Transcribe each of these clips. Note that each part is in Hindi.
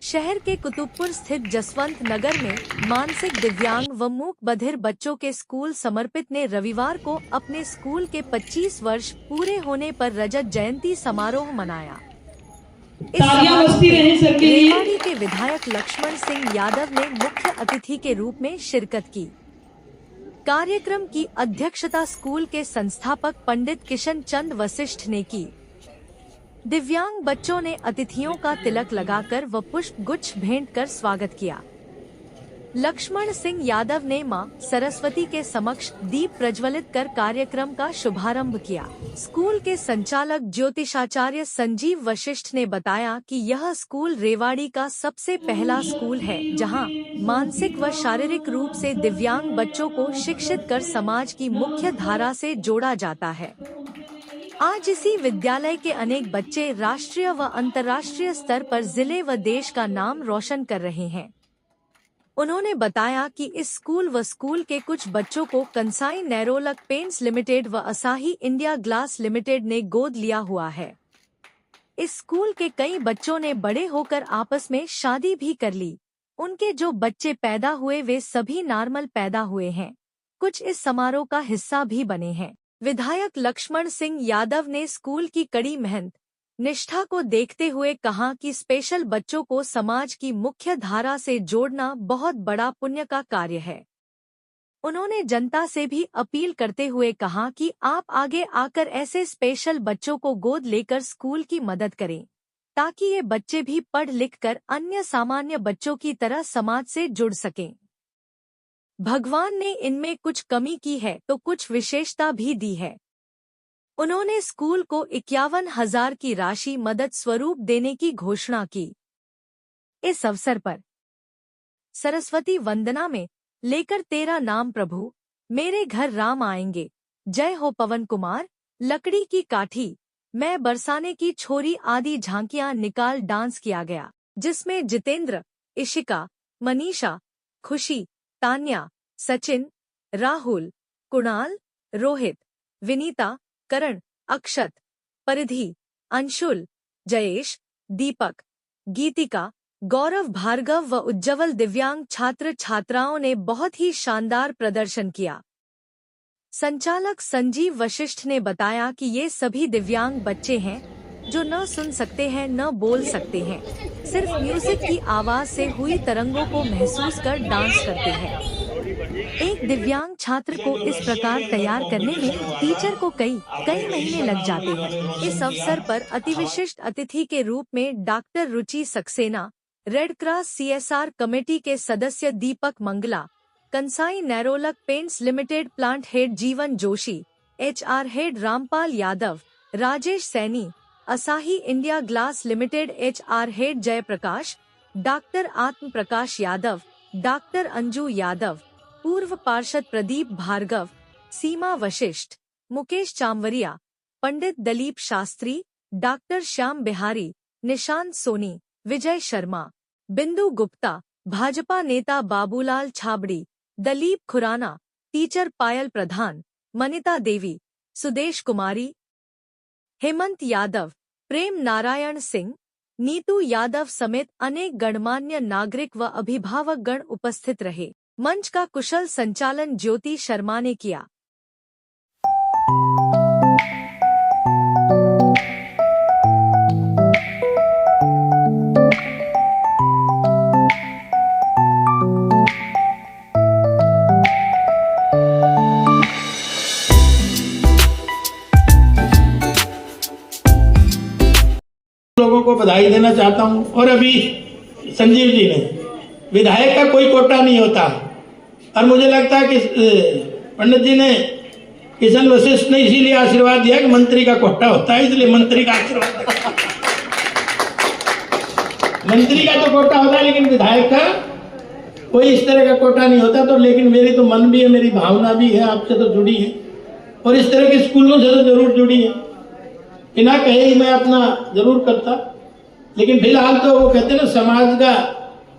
शहर के कुतुबपुर स्थित जसवंत नगर में मानसिक दिव्यांग व मूक बधिर बच्चों के स्कूल समर्पित ने रविवार को अपने स्कूल के 25 वर्ष पूरे होने पर रजत जयंती समारोह मनाया। इस समारोह में रेवाड़ी के विधायक लक्ष्मण सिंह यादव ने मुख्य अतिथि के रूप में शिरकत की। कार्यक्रम की अध्यक्षता स्कूल के संस्थापक पंडित किशन चंद वशिष्ठ ने की। दिव्यांग बच्चों ने अतिथियों का तिलक लगाकर व पुष्प गुच्छ भेंट कर स्वागत किया। लक्ष्मण सिंह यादव ने मां सरस्वती के समक्ष दीप प्रज्वलित कर कार्यक्रम का शुभारंभ किया। स्कूल के संचालक ज्योतिषाचार्य संजीव वशिष्ठ ने बताया कि यह स्कूल रेवाड़ी का सबसे पहला स्कूल है जहां मानसिक व शारीरिक रूप से दिव्यांग बच्चों को शिक्षित कर समाज की मुख्य धारा से जोड़ा जाता है। आज इसी विद्यालय के अनेक बच्चे राष्ट्रीय व अंतर्राष्ट्रीय स्तर पर जिले व देश का नाम रोशन कर रहे हैं। उन्होंने बताया कि इस स्कूल के कुछ बच्चों को कंसाई नेरोलक पेंट्स लिमिटेड व असाही इंडिया ग्लास लिमिटेड ने गोद लिया हुआ है। इस स्कूल के कई बच्चों ने बड़े होकर आपस में शादी भी कर ली। उनके जो बच्चे पैदा हुए वे सभी नॉर्मल पैदा हुए हैं। कुछ इस समारोह का हिस्सा भी बने हैं। विधायक लक्ष्मण सिंह यादव ने स्कूल की कड़ी मेहनत निष्ठा को देखते हुए कहा कि स्पेशल बच्चों को समाज की मुख्य धारा से जोड़ना बहुत बड़ा पुण्य का कार्य है। उन्होंने जनता से भी अपील करते हुए कहा कि आप आगे आकर ऐसे स्पेशल बच्चों को गोद लेकर स्कूल की मदद करें ताकि ये बच्चे भी पढ़ लिख कर अन्य सामान्य बच्चों की तरह समाज से जुड़ सकें। भगवान ने इनमें कुछ कमी की है तो कुछ विशेषता भी दी है। उन्होंने स्कूल को 51,000 की राशि मदद स्वरूप देने की घोषणा की। इस अवसर पर सरस्वती वंदना में लेकर तेरा नाम प्रभु, मेरे घर राम आएंगे, जय हो पवन कुमार, लकड़ी की काठी, मैं बरसाने की छोरी आदि झांकियां निकाल डांस किया गया, जिसमें जितेंद्र, इशिका, मनीषा, खुशी, तान्या, सचिन, राहुल, कुणाल, रोहित, विनीता, करण, अक्षत, परिधि, अंशुल, जयेश, दीपक, गीतिका, गौरव, भार्गव व उज्जवल दिव्यांग छात्र छात्राओं ने बहुत ही शानदार प्रदर्शन किया। संचालक संजीव वशिष्ठ ने बताया कि ये सभी दिव्यांग बच्चे हैं जो न सुन सकते हैं न बोल सकते हैं, सिर्फ म्यूजिक की आवाज से हुई तरंगों को महसूस कर डांस करते हैं। एक दिव्यांग छात्र को इस प्रकार तैयार करने में टीचर को कई महीने लग जाते हैं। इस अवसर पर अतिविशिष्ट अतिथि के रूप में doctor Ruchi Saxena, red cross CSR committee के सदस्य Deepak Mangla, Kansai Nerolac paints limited plant head Jeevan Joshi, HR head Rampal Yadav, Rajesh Saini, Asahi India glass limited HR head Jaiprakash, doctor Atma Prakash Yadav, doctor Anju Yadav, पूर्व पार्षद प्रदीप भार्गव, सीमा वशिष्ठ, मुकेश चामवरिया, पंडित दलीप शास्त्री, डॉक्टर श्याम बिहारी, निशांत सोनी, विजय शर्मा, बिंदु गुप्ता, भाजपा नेता बाबूलाल छाबड़ी, दलीप खुराना, टीचर पायल प्रधान, मनिता देवी, सुदेश कुमारी, हेमंत यादव, प्रेम नारायण सिंह, नीतू यादव समेत अनेक गणमान्य नागरिक व अभिभावक गण उपस्थित रहे। मंच का कुशल संचालन ज्योति शर्मा ने किया। लोगों को बधाई देना चाहता हूं। और अभी संजीव जी ने, विधायक का कोई कोटा नहीं होता, और मुझे लगता है कि पंडित जी ने, किशन वशिष्ठ ने इसीलिए आशीर्वाद दिया कि मंत्री का कोटा होता है, इसलिए मंत्री का आशीर्वाद मंत्री का तो कोटा होता है, लेकिन विधायक का कोई इस तरह का कोटा नहीं होता। तो लेकिन मेरी तो मन भी है, मेरी भावना भी है, आपसे तो जुड़ी है, और इस तरह के स्कूलों से तो जरूर जुड़ी है। बिना कहे ही मैं अपना जरूर करता, लेकिन फिलहाल तो वो कहते हैं ना, समाज का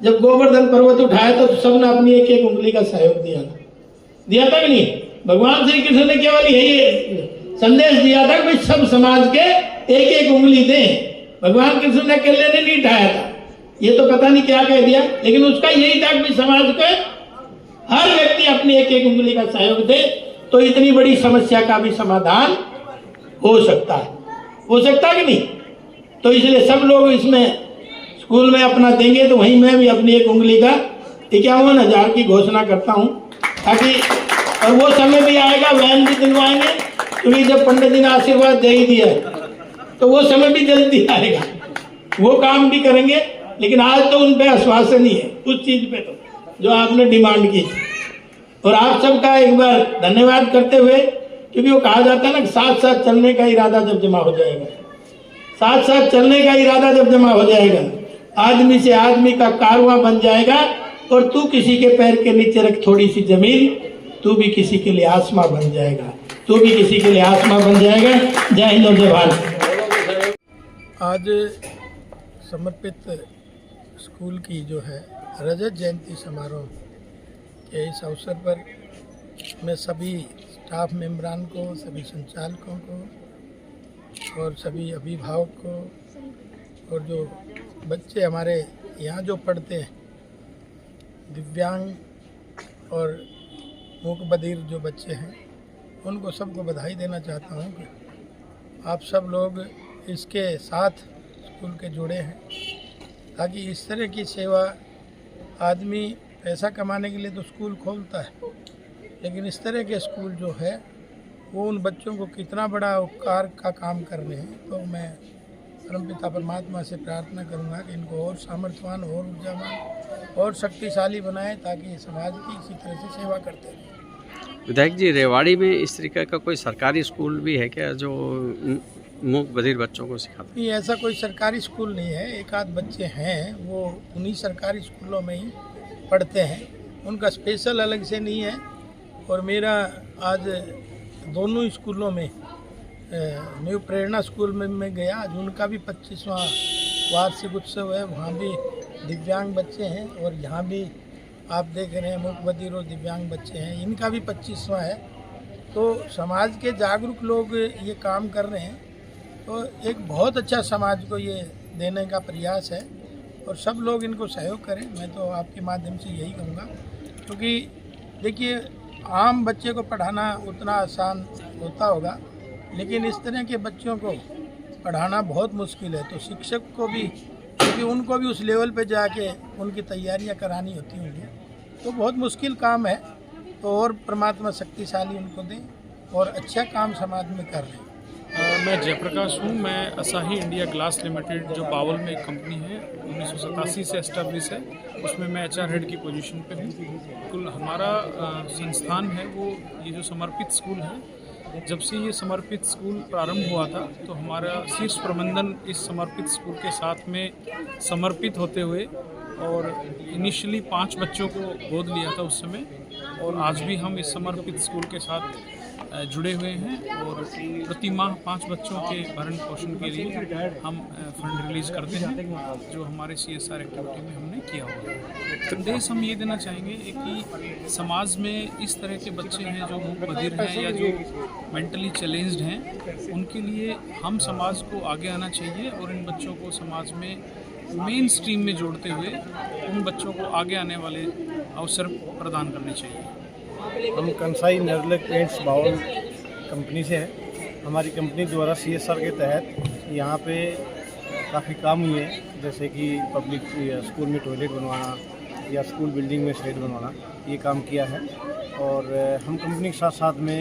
जब गोवर्धन पर्वत उठाया तो सबने अपनी एक एक उंगली का सहयोग दिया था कि नहीं। भगवान श्री कृष्ण ने केवल यही संदेश दिया था कि सब समाज के एक एक उंगली दें, भगवान कृष्ण ने अकेले ने नहीं ढाया था, ये तो पता नहीं क्या कह दिया, लेकिन उसका यही था कि समाज के हर व्यक्ति अपनी एक एक उंगली का सहयोग दे तो इतनी बड़ी समस्या का भी समाधान हो सकता है, हो सकता कि नहीं। तो इसलिए सब लोग इसमें स्कूल में अपना देंगे तो वहीं मैं भी अपनी एक उंगली का 51,000 की घोषणा करता हूं, ताकि और वो समय भी आएगा, वैन भी दिलवाएंगे, क्योंकि जब पंडित जी ने आशीर्वाद दे ही दिया तो वो समय भी जल्दी आएगा, वो काम भी करेंगे। लेकिन आज तो उन पे आश्वासन ही है उस चीज पे तो जो आपने डिमांड की। और आप सबका एक बार धन्यवाद करते हुए, क्योंकि वो कहा जाता है ना कि साथ साथ चलने का इरादा जब जमा हो जाएगा, साथ साथ चलने का इरादा जब जमा हो जाएगा, आदमी से आदमी का कारवां बन जाएगा। और तू किसी के पैर के नीचे रख थोड़ी सी जमीन, तू भी किसी के लिए आसमां बन जाएगा, तू भी किसी के लिए आसमां बन जाएगा। जय हिंद और जय भारत। आज समर्पित स्कूल की जो है रजत जयंती समारोह के इस अवसर पर मैं सभी स्टाफ मेंबरान को, सभी संचालकों को और सभी अभिभावक को और जो बच्चे हमारे यहाँ जो पढ़ते हैं, दिव्यांग और मूक बधिर जो बच्चे हैं, उनको सबको बधाई देना चाहता हूँ कि आप सब लोग इसके साथ स्कूल के जुड़े हैं, ताकि इस तरह की सेवा, आदमी पैसा कमाने के लिए तो स्कूल खोलता है, लेकिन इस तरह के स्कूल जो है वो उन बच्चों को कितना बड़ा उपकार का काम कर रहे हैं। तो मैं परमपिता परमात्मा से प्रार्थना करूंगा कि इनको और सामर्थ्यवान और ऊर्जावान और शक्तिशाली बनाए, ताकि समाज की इसी तरह से सेवा करते रहें। विधायक जी, रेवाड़ी में इस तरीके का कोई सरकारी स्कूल भी है क्या जो मूक बधिर बच्चों को सिखाता है? नहीं, ऐसा कोई सरकारी स्कूल नहीं है। एक आध बच्चे हैं वो उन्हीं सरकारी स्कूलों में ही पढ़ते हैं, उनका स्पेशल अलग से नहीं है। और मेरा आज दोनों स्कूलों में, न्यू प्रेरणा स्कूल में मैं गया, आज उनका भी 25वां वार्षिक उत्सव है, वहाँ भी दिव्यांग बच्चे हैं। और यहाँ भी आप देख रहे हैं मूक बधिर और दिव्यांग बच्चे हैं, इनका भी 25वां है। तो समाज के जागरूक लोग ये काम कर रहे हैं, तो एक बहुत अच्छा समाज को ये देने का प्रयास है और सब लोग इनको सहयोग करें। मैं तो आपके माध्यम से यही कहूँगा, क्योंकि देखिए आम बच्चे को पढ़ाना उतना आसान होता होगा, लेकिन इस तरह के बच्चों को पढ़ाना बहुत मुश्किल है। तो शिक्षक को भी, क्योंकि उनको भी उस लेवल पे जाके उनकी तैयारियां करानी होती होंगी, तो बहुत मुश्किल काम है। तो और परमात्मा शक्तिशाली उनको दें और अच्छा काम समाज में कर रहे हैं। मैं जयप्रकाश हूँ। मैं असाही इंडिया ग्लास लिमिटेड जो बावल में एक कंपनी है, 1987 से एस्टेब्लिश है, उसमें मैं HR हेड की पोजीशन पे हूँ। कुल हमारा संस्थान है वो ये जो समर्पित स्कूल है, जब से ये समर्पित स्कूल प्रारंभ हुआ था तो हमारा शीर्ष प्रबंधन इस समर्पित स्कूल के साथ में समर्पित होते हुए, और इनिशियली 5 बच्चों को गोद लिया था उस समय, और आज भी हम इस समर्पित स्कूल के साथ जुड़े हुए हैं। और प्रति माह 5 बच्चों के भरण पोषण के लिए हम फंड रिलीज करते हैं, जो हमारे CSR एक्टिविटी में हमने किया हुआ है। संदेश हम ये देना चाहेंगे कि समाज में इस तरह के बच्चे हैं जो मूक बधिर हैं या जो मेंटली चैलेंज्ड हैं, उनके लिए हम समाज को आगे आना चाहिए और इन बच्चों को समाज में मेन स्ट्रीम में जोड़ते हुए उन बच्चों को आगे आने वाले अवसर प्रदान करने चाहिए। हम Kansai Nerolac paints Bawal company से हैं। हमारी कंपनी द्वारा CSR के तहत यहाँ पे काफ़ी काम हुए हैं, जैसे कि पब्लिक स्कूल में टॉयलेट बनवाना या स्कूल बिल्डिंग में शेड बनवाना, ये काम किया है। और हम कंपनी के साथ साथ में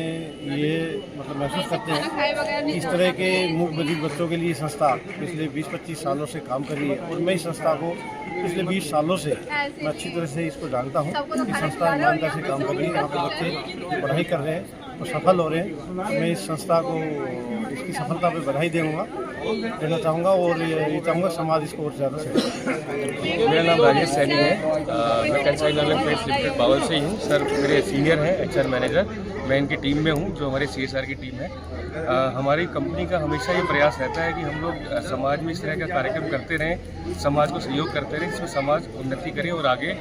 ये मतलब महसूस करते हैं कि इस तरह के मूक बधिर बच्चों के लिए संस्था पिछले 20-25 सालों से काम कर रही है। और मैं इस संस्था को पिछले 20 सालों से मैं अच्छी तरह से इसको जानता हूँ कि संस्था ईमानदारी से काम कर रही है। यहाँ पर बच्चे पढ़ाई कर रहे हैं और सफल हो रहे हैं। मैं इस संस्था को इसकी सफलता पर बधाई देना चाहूँगा और ये चाहूँगा समाज इसको और ज़्यादा से। मेरा नाम राजेश सैनी है। मैं Kansai Nerolac paints limited Bawal से ही हूँ। सर मेरे सीनियर हैं HR मैनेजर, मैं इनकी टीम में हूँ जो हमारे CSR की टीम है। हमारी कंपनी का हमेशा ये प्रयास रहता है कि हम लोग समाज में इस तरह का कार्यक्रम करते रहें, समाज को सहयोग करते रहें, जिसमें समाज उन्नति करे और आगे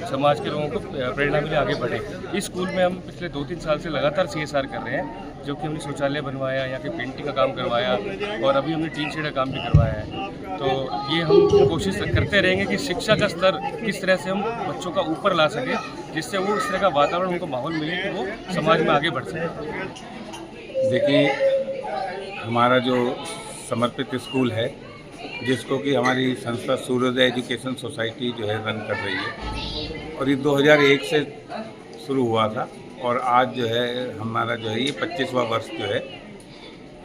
समाज के लोगों को प्रेरणा मिले, आगे बढ़े। इस स्कूल में हम पिछले 2-3 साल से लगातार CSR कर रहे हैं जो कि हमने शौचालय बनवाया, यहाँ पे पेंटिंग का काम करवाया और अभी हमने टीन शेड का काम भी करवाया है। तो ये हम कोशिश करते रहेंगे कि शिक्षा का स्तर किस तरह से हम बच्चों का ऊपर ला सकें, जिससे वो इस तरह का वातावरण उनको माहौल मिले कि वो समाज में आगे बढ़ सकें। देखिए, हमारा जो समर्पित स्कूल है, जिसको कि हमारी संस्था सूर्योदय एजुकेशन सोसाइटी जो है रन कर रही है, और ये 2001 से शुरू हुआ था और आज जो है हमारा जो है ये 25वां वर्ष जो है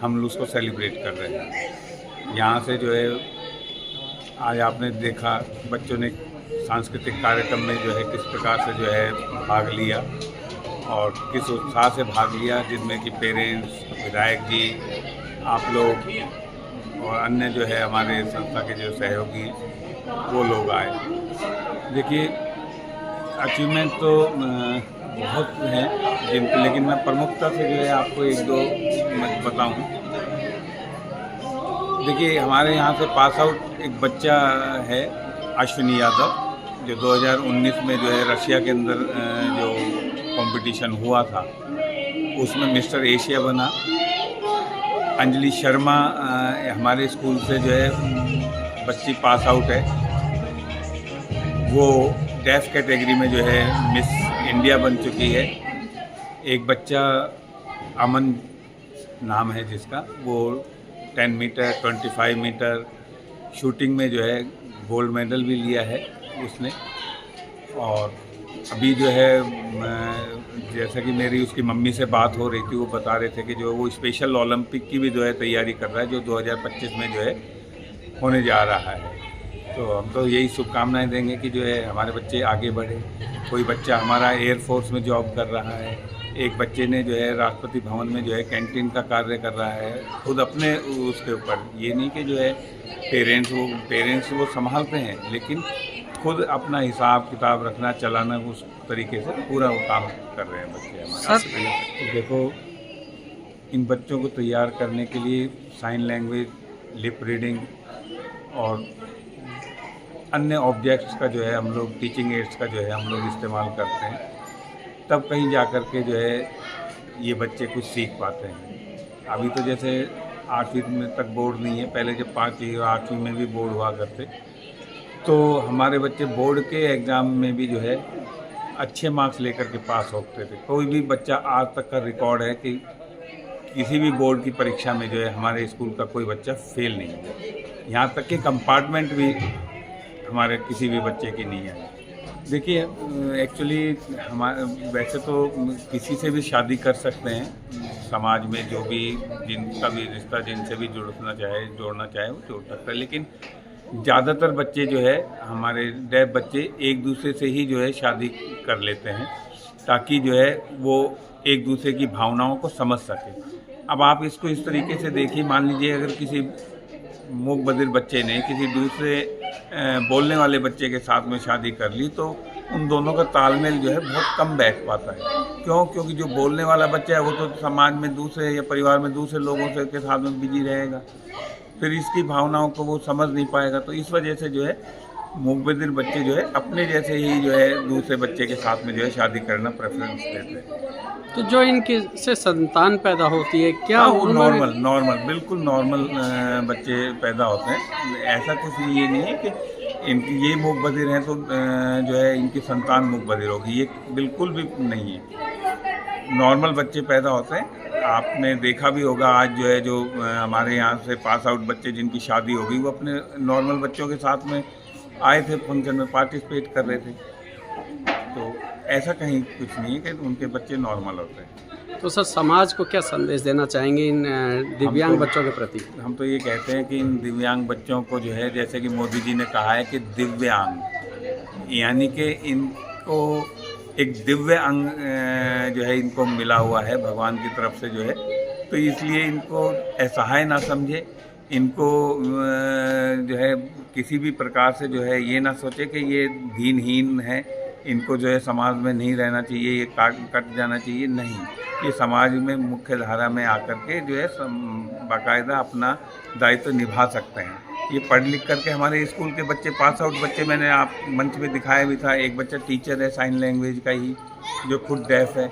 हम लोग उसको सेलिब्रेट कर रहे हैं। यहाँ से जो है आज आपने देखा बच्चों ने सांस्कृतिक कार्यक्रम में जो है किस प्रकार से जो है भाग लिया और किस उत्साह से भाग लिया, जिनमें कि पेरेंट्स, विधायक जी, आप लोग और अन्य जो है हमारे संस्था के जो सहयोगी वो लोग आए। देखिए, अचीवमेंट तो बहुत हैं जिनके, लेकिन मैं प्रमुखता से जो है आपको एक दो मैं बताऊं। देखिए, हमारे यहाँ से पास आउट एक बच्चा है अश्विनी यादव, जो 2019 में जो है रशिया के अंदर जो कंपटीशन हुआ था उसमें मिस्टर एशिया बना। अंजलि शर्मा हमारे स्कूल से जो है बच्ची पास आउट है, वो डेफ कैटेगरी में जो है मिस इंडिया बन चुकी है। एक बच्चा अमन नाम है जिसका, वो 10 मीटर 25 मीटर शूटिंग में जो है गोल्ड मेडल भी लिया है उसने। और अभी जो है जैसा कि मेरी उसकी मम्मी से बात हो रही थी, वो बता रहे थे कि जो वो स्पेशल ओलंपिक की भी जो है तैयारी कर रहा है, जो 2025 में जो है होने जा रहा है। तो हम तो यही शुभकामनाएं देंगे कि जो है हमारे बच्चे आगे बढ़े। कोई बच्चा हमारा एयरफोर्स में जॉब कर रहा है, एक बच्चे ने जो है राष्ट्रपति भवन में जो है कैंटीन का कार्य कर रहा है, खुद अपने उसके ऊपर। ये नहीं कि जो है पेरेंट्स वो संभालते हैं, लेकिन खुद अपना हिसाब किताब रखना, चलाना, उस तरीके से पूरा वो काम कर रहे हैं बच्चे हमारे। देखो, इन बच्चों को तैयार करने के लिए साइन लैंग्वेज, लिप रीडिंग और अन्य ऑब्जेक्ट्स का जो है हम लोग, टीचिंग एड्स का जो है हम लोग इस्तेमाल करते हैं, तब कहीं जा कर के जो है ये बच्चे कुछ सीख पाते हैं। अभी तो जैसे 8वीं में तक बोर्ड नहीं है, पहले जब 5वीं और 8वीं में भी बोर्ड हुआ करते, तो हमारे बच्चे बोर्ड के एग्ज़ाम में भी जो है अच्छे मार्क्स लेकर के पास होते थे। कोई भी बच्चा, आज तक का रिकॉर्ड है कि किसी भी बोर्ड की परीक्षा में जो है हमारे स्कूल का कोई बच्चा फेल नहीं है। यहाँ तक कि कंपार्टमेंट भी हमारे किसी भी बच्चे की नहीं है। देखिए, एक्चुअली वैसे तो किसी से भी शादी कर सकते हैं, समाज में जो भी जिनका भी रिश्ता जिनसे भी जोड़ना चाहे वो जोड़ सकता है। लेकिन ज़्यादातर बच्चे जो है हमारे डेफ बच्चे एक दूसरे से ही जो है शादी कर लेते हैं, ताकि जो है वो एक दूसरे की भावनाओं को समझ सके। अब आप इसको इस तरीके से देखिए, मान लीजिए अगर किसी मूक बधिर बच्चे ने किसी दूसरे बोलने वाले बच्चे के साथ में शादी कर ली, तो उन दोनों का तालमेल जो है बहुत कम बैठ पाता है। क्यों? क्योंकि जो बोलने वाला बच्चा है वो तो समाज में दूसरे या परिवार में दूसरे लोगों से के साथ में बिजी रहेगा, फिर इसकी भावनाओं को वो समझ नहीं पाएगा। तो इस वजह से जो है मूक बधिर बच्चे जो है अपने जैसे ही जो है दूसरे बच्चे के साथ में जो है शादी करना प्रेफरेंस देते हैं। तो जो इनकी से संतान पैदा होती है, क्या वो नॉर्मल बिल्कुल नॉर्मल बच्चे पैदा होते हैं। ऐसा कुछ ये नहीं है कि इनकी ये मूक बधिर हैं तो जो है इनकी संतान मूक बधिर होगी, ये बिल्कुल भी नहीं है। नॉर्मल बच्चे पैदा होते हैं। आपने देखा भी होगा, आज जो है जो हमारे यहाँ से पास आउट बच्चे जिनकी शादी हो गई, वो अपने नॉर्मल बच्चों के साथ में आए थे, फंक्शन में पार्टिसिपेट कर रहे थे। तो ऐसा कहीं कुछ नहीं है कि उनके बच्चे नॉर्मल होते हैं। तो सर, समाज को क्या संदेश देना चाहेंगे इन दिव्यांग बच्चों के प्रति? हम तो ये कहते हैं कि इन दिव्यांग बच्चों को जो है, जैसे कि मोदी जी ने कहा है कि दिव्यांग, यानी कि इनको एक दिव्य अंग जो है इनको मिला हुआ है भगवान की तरफ से जो है, तो इसलिए इनको असहाय ना समझे, इनको जो है किसी भी प्रकार से जो है ये ना सोचे कि ये दीनहीन है, इनको जो है समाज में नहीं रहना चाहिए, ये कट जाना चाहिए। नहीं, ये समाज में मुख्य धारा में आकर के जो है बाकायदा अपना दायित्व निभा सकते हैं। ये पढ़ लिख करके हमारे स्कूल के बच्चे, पास आउट बच्चे, मैंने आप मंच में दिखाया भी था। एक बच्चा टीचर है साइन लैंग्वेज का ही, जो खुद डेफ है।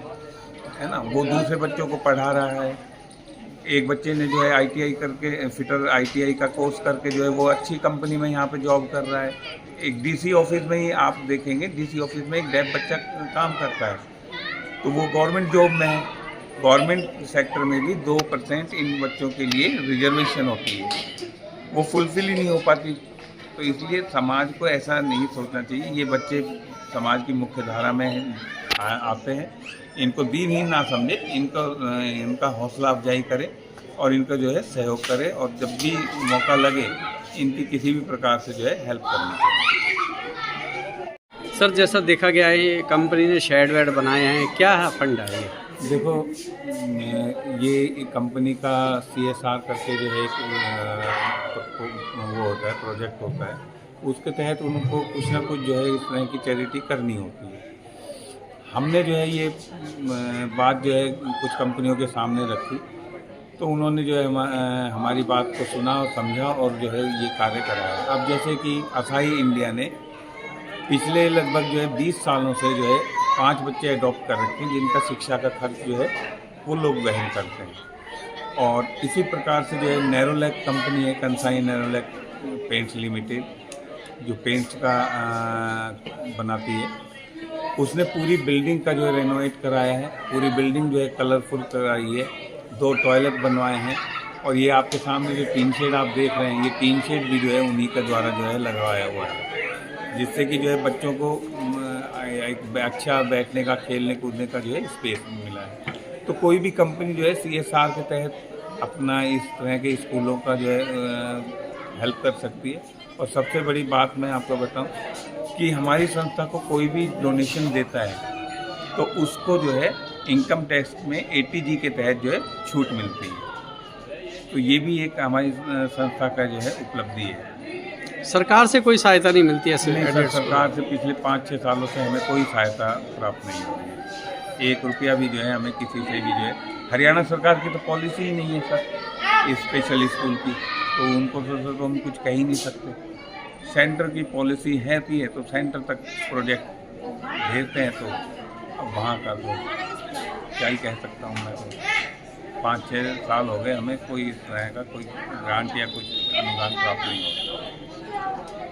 है ना, वो दूसरे बच्चों को पढ़ा रहा है। एक बच्चे ने जो है ITI करके, फिटर ITI का कोर्स करके जो है वो अच्छी कंपनी में यहाँ पे जॉब कर रहा है। एक DC ऑफिस में ही आप देखेंगे, DC ऑफिस में एक डेफ बच्चा काम करता है, तो वो गवर्नमेंट जॉब में है। गवर्नमेंट सेक्टर में भी 2% इन बच्चों के लिए रिजर्वेशन होती है, वो फुलफिल ही नहीं हो पाती। तो इसलिए समाज को ऐसा नहीं सोचना चाहिए, ये बच्चे समाज की मुख्य धारा में आते हैं, इनको दीनहीन ना समझे, इनका हौसला अफजाई करें और इनका जो है सहयोग करें, और जब भी मौका लगे इनकी किसी भी प्रकार से जो है हेल्प करनी चाहिए। सर, जैसा देखा गया है कंपनी ने शेड वेड बनाए हैं, क्या है फंड है ये? देखो, ये कंपनी का CSR करके जो है वो होता है, प्रोजेक्ट होता है, उसके तहत उनको कुछ ना कुछ जो है इस तरह की चैरिटी करनी होती है। हमने जो है ये बात जो है कुछ कंपनियों के सामने रखी, तो उन्होंने जो है हमारी बात को सुना और समझा और जो है ये कार्य कराया। अब जैसे कि असाही इंडिया ने पिछले लगभग जो है 20 सालों से जो है 5 बच्चे अडॉप्ट कर रखे हैं, जिनका शिक्षा का खर्च जो है वो लोग वहन करते हैं। और इसी प्रकार से जो है नैरोलैक कंपनी है, कंसाई नैरोलैक पेंट्स लिमिटेड, जो पेंट्स का बनाती है, उसने पूरी बिल्डिंग का जो है रेनोवेट कराया है, पूरी बिल्डिंग जो है कलरफुल कराई है, 2 टॉयलेट बनवाए हैं। और ये आपके सामने जो टीन शेड आप देख रहे हैं, ये टीन शेड भी जो है उन्हीं के द्वारा जो है लगवाया हुआ है, जिससे कि जो है बच्चों को एक अच्छा बैठने का, खेलने कूदने का जो है स्पेस मिला है। तो कोई भी कंपनी जो है CSR के तहत अपना इस तरह के स्कूलों का जो है हेल्प कर सकती है। और सबसे बड़ी बात मैं आपको बताऊं कि हमारी संस्था को कोई भी डोनेशन देता है तो उसको जो है इनकम टैक्स में ATG के तहत जो है छूट मिलती है। तो ये भी एक हमारी संस्था का जो है उपलब्धि है। सरकार से कोई सहायता नहीं मिलती है? सरकार से पिछले 5-6 सालों से हमें कोई सहायता प्राप्त नहीं होती है। 1 रुपया भी जो है हमें किसी से भी जो है, हरियाणा सरकार की तो पॉलिसी ही नहीं है सर स्पेशल स्कूल की, तो उनको तो हम कुछ कह ही नहीं सकते। सेंटर की पॉलिसी है तो सेंटर तक प्रोजेक्ट भेजते हैं, तो अब वहाँ का तो क्या ही कह सकता हूँ मैं। तो 5-6 साल हो गए हमें कोई इस तरह का कोई ग्रांट या कुछ अनुदान प्राप्त नहीं होता।